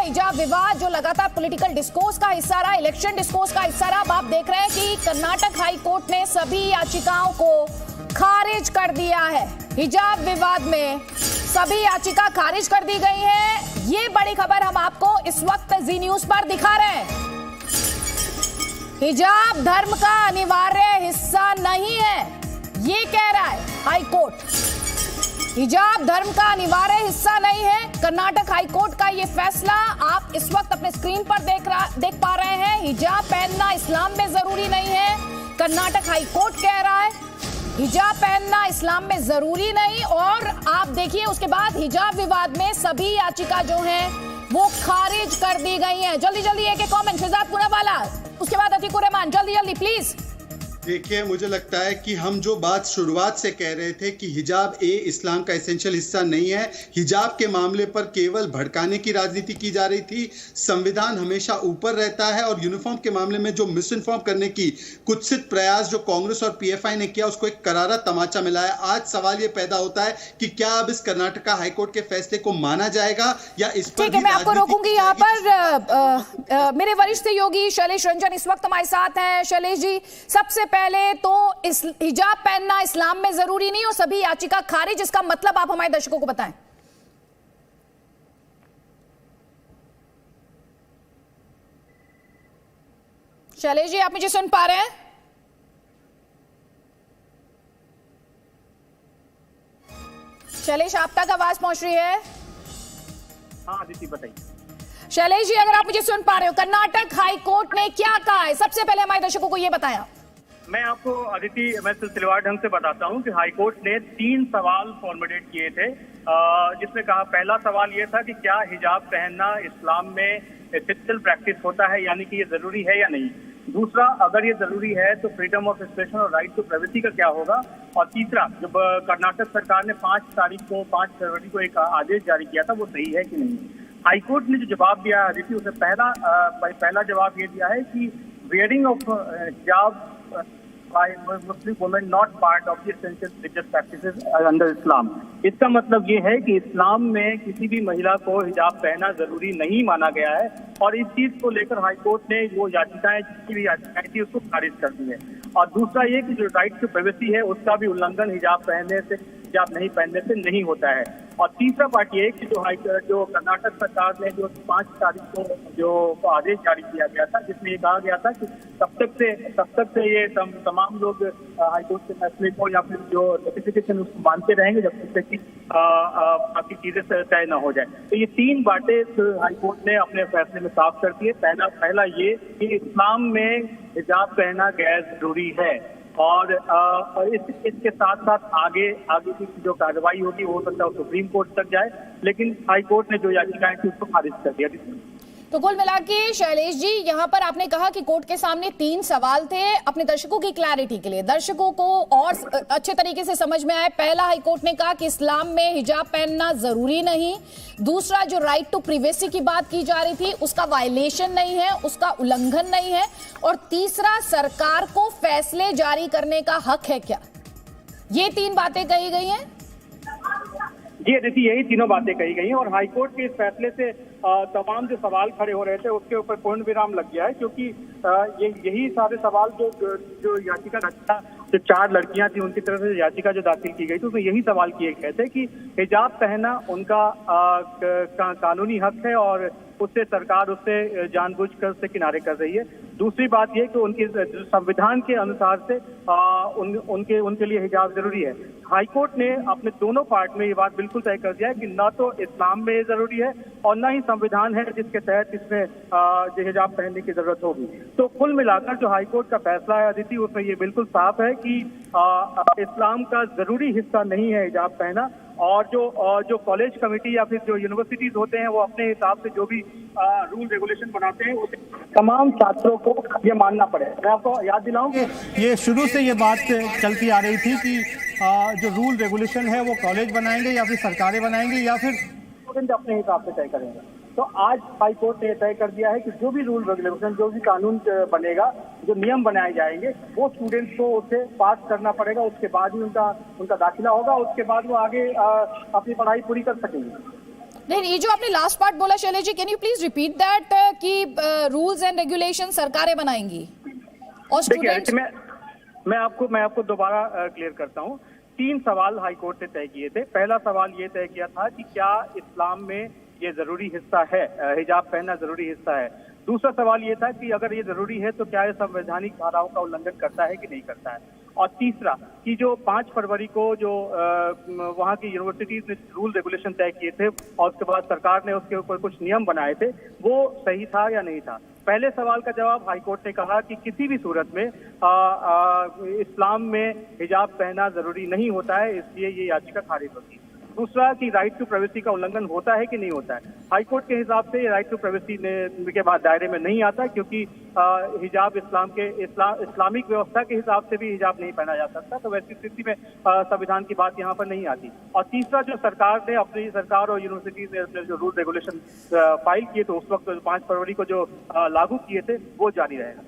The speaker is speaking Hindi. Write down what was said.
हिजाब विवाद जो लगातार पॉलिटिकल डिस्कोर्स का हिस्सा रहा, इलेक्शन डिस्कोर्स का हिस्सा रहा। अब आप देख रहे हैं कि कर्नाटक हाई कोर्ट ने सभी याचिकाओं को खारिज कर दिया है। हिजाब विवाद में सभी याचिका खारिज कर दी गई है। ये बड़ी खबर हम आपको इस वक्त जी न्यूज पर दिखा रहे हैं। हिजाब धर्म का अनिवार्य हिस्सा नहीं है, ये कह रहा है हाई कोर्ट। हिजाब धर्म का अनिवार्य हिस्सा नहीं है। कर्नाटक हाई कोर्ट का ये फैसला आप इस वक्त अपने स्क्रीन पर देख पा रहे हैं। हिजाब पहनना इस्लाम में जरूरी नहीं है, कर्नाटक हाई कोर्ट कह रहा है। हिजाब पहनना इस्लाम में जरूरी नहीं। और आप देखिए उसके बाद हिजाब विवाद में सभी याचिका जो हैं वो खारिज कर दी गई हैं। जल्दी जल्दी एक कमेंट, शहजाद पुनावाला, उसके बाद अतीकुर रहमान, जल्दी जल्दी प्लीज। देखिए, मुझे लगता है कि हम जो बात शुरुआत से कह रहे थे कि हिजाब इस्लाम का एसेंशियल हिस्सा नहीं है, हिजाब के मामले पर केवल भड़काने की राजनीति की जा रही थी। संविधान हमेशा ऊपर रहता है और यूनिफॉर्म के मामले में जो मिस इन्फॉर्म करने की कुत्सित प्रयास जो कांग्रेस और पीएफआई ने किया, उसको एक करारा तमाचा मिला है। आज सवाल ये पैदा होता है कि क्या अब इस कर्नाटका हाईकोर्ट के फैसले को माना जाएगा या इस पर। ठीक है, मैं आपको रोकूंगी यहाँ पर। मेरे वरिष्ठ सहयोगी शैलेश रंजन इस वक्त हमारे साथ हैं। शैलेश जी, सबसे पहले तो हिजाब पहनना इस्लाम में जरूरी नहीं और सभी याचिका खारिज, इसका मतलब आप हमारे दर्शकों को बताएं। शैलेश जी, आप मुझे सुन पा रहे हैं? शैलेश, आप तक आवाज पहुंच रही है? हाँ दीदी बताइए। शैलेश जी, अगर आप मुझे सुन पा रहे हो, कर्नाटक हाई कोर्ट ने क्या कहा है, सबसे पहले हमारे दर्शकों को यह बताया। मैं आपको अदिति, मैं सिलसिलेवार ढंग से बताता हूं कि हाईकोर्ट ने 3 सवाल फॉर्मुलेट किए थे, जिसमें कहा, पहला सवाल ये था कि क्या हिजाब पहनना इस्लाम में एथिकल प्रैक्टिस होता है, यानी कि ये जरूरी है या नहीं। दूसरा, अगर ये जरूरी है तो फ्रीडम ऑफ एक्सप्रेशन और राइट टू प्राइवेसी का क्या होगा। और तीसरा, जब कर्नाटक सरकार ने 5 फरवरी को एक आदेश जारी किया था, वो सही है कि नहीं। हाईकोर्ट ने जो जवाब दिया है अदिति, उसमें पहला जवाब ये दिया है कि वेयरिंग ऑफ हिजाब by Muslim women not part of the essential religious practices under Islam। इसका मतलब ये है कि इस्लाम में किसी भी महिला को हिजाब पहनना जरूरी नहीं माना गया है और इस चीज को लेकर हाईकोर्ट ने वो याचिकाएं, जितनी भी याचिकाएं थी, उसको खारिज कर दी है। और दूसरा ये कि जो राइट टू प्राइवेसी है उसका भी उल्लंघन हिजाब पहनने से, हिजाब नहीं पहनने से नहीं होता है। और तीसरा पार्ट ये कि जो कर्नाटक सरकार ने जो 5 तारीख को जो आदेश जारी किया गया था, जिसमें ये कहा गया था कि तब तक से ये तमाम लोग हाईकोर्ट के फैसले को या फिर जो नोटिफिकेशन उसको मानते रहेंगे जब तक कि बाकी चीजें तय न हो जाए। तो ये 3 बातें हाईकोर्ट ने अपने फैसले में साफ कर दी है। पहला ये कि इस्लाम में हिजाब पहनना गैर जरूरी है और इसके साथ साथ आगे की जो कार्रवाई होगी वो हो सकता है सुप्रीम कोर्ट तक जाए, लेकिन हाई कोर्ट ने जो याचिकाएं थी उसको खारिज कर दिया। तो कुल मिला के शैलेश जी, यहाँ पर आपने कहा कि कोर्ट के सामने 3 सवाल थे। अपने दर्शकों की क्लैरिटी के लिए, दर्शकों को और अच्छे तरीके से समझ में आए, पहला हाईकोर्ट ने कहा कि इस्लाम में हिजाब पहनना जरूरी नहीं। दूसरा, जो राइट टू प्राइवेसी की बात की जा रही थी उसका वायलेशन नहीं है, उसका उल्लंघन नहीं है। और तीसरा, सरकार को फैसले जारी करने का हक है क्या। ये 3 बातें कही गई हैं। जी देखिए, यही तीनों बातें कही गई हैं और हाईकोर्ट के इस फैसले से तमाम जो सवाल खड़े हो रहे थे उसके ऊपर पूर्ण विराम लग गया है, क्योंकि यही सारे सवाल जो याचिका रखता, जो 4 लड़कियां थी उनकी तरफ से याचिका जो दाखिल की गई थी उसमें यही सवाल किए गए थे कि हिजाब पहनना उनका कानूनी हक है और उससे सरकार उससे जानबूझकर उससे किनारे कर रही है। दूसरी बात यह कि उनके संविधान के अनुसार से उनके लिए हिजाब जरूरी है। हाईकोर्ट ने अपने दोनों पार्ट में ये बात बिल्कुल तय कर दिया है कि न तो इस्लाम में जरूरी है और न ही संविधान है जिसके तहत इसमें हिजाब पहनने की जरूरत होगी। तो कुल मिलाकर जो हाईकोर्ट का फैसला है अदिति, उसमें ये बिल्कुल साफ है कि इस्लाम का जरूरी हिस्सा नहीं है हिजाब पहना। और जो कॉलेज कमेटी या फिर जो यूनिवर्सिटीज होते हैं वो अपने हिसाब से जो भी रूल रेगुलेशन बनाते हैं उसे तमाम छात्रों को ये मानना पड़े। मैं आपको याद दिलाऊं कि ये शुरू से ये बात चलती आ रही थी कि जो रूल रेगुलेशन है वो कॉलेज बनाएंगे या फिर सरकारें बनाएंगे या फिर स्टूडेंट अपने हिसाब से तय करेंगे। तो आज हाई कोर्ट ने तय कर दिया है कि जो भी रूल रेगुलेशन, जो भी कानून बनेगा, जो नियम बनाए जाएंगे, वो स्टूडेंट्स को उसे पास करना पड़ेगा। उसके बाद ही उनका दाखिला होगा, उसके बाद वो आगे अपनी पढ़ाई पूरी कर सकेंगे। नहीं, ये जो आपने लास्ट पार्ट बोला Shailesh ji, can you please repeat that कि रूल्स एंड रेगुलेशन सरकारें बनाएंगी और स्टूडेंट्स। मैं आपको दोबारा क्लियर करता हूँ। 3 सवाल हाईकोर्ट ने तय किए थे। पहला सवाल ये तय किया था कि क्या इस्लाम में ये जरूरी हिस्सा है, हिजाब पहनना जरूरी हिस्सा है। दूसरा सवाल ये था कि अगर ये जरूरी है तो क्या ये संवैधानिक धाराओं का उल्लंघन करता है कि नहीं करता है। और तीसरा कि जो 5 फरवरी को जो वहाँ की यूनिवर्सिटीज ने रूल रेगुलेशन तय किए थे और उसके बाद सरकार ने उसके ऊपर कुछ नियम बनाए थे, वो सही था या नहीं था। पहले सवाल का जवाब हाईकोर्ट ने कहा कि किसी भी सूरत में इस्लाम में हिजाब पहनना जरूरी नहीं होता है, इसलिए ये याचिका खारिज होती है। दूसरा कि राइट टू प्राइवेसी का उल्लंघन होता है कि नहीं होता है। हाईकोर्ट के हिसाब से राइट टू प्राइवेसी के बाद दायरे में नहीं आता, क्योंकि हिजाब इस्लामिक व्यवस्था के हिसाब से भी हिजाब नहीं पहना जा सकता, तो वैसी स्थिति में संविधान की बात यहाँ पर नहीं आती। और तीसरा, जो सरकार ने अपनी सरकार और यूनिवर्सिटीज ने अपने जो रूल रेगुलेशन फाइल किए थे उस वक्त 5 फरवरी को जो लागू किए थे, वो जारी रहेगा।